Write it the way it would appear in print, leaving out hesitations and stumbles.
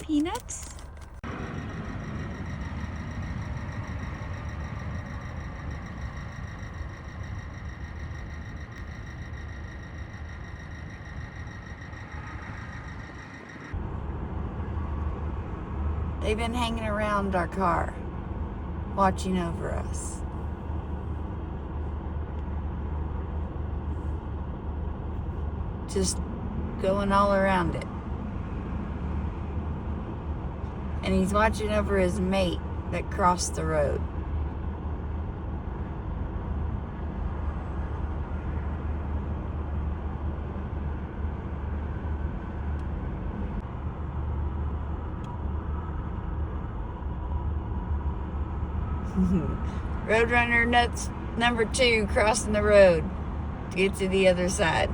Peanuts? They've been hanging around our car, watching over us. Just going all around it. And he's watching over his mate that crossed the road. RoadRunner nuts number 2 crossing the road to get to the other side.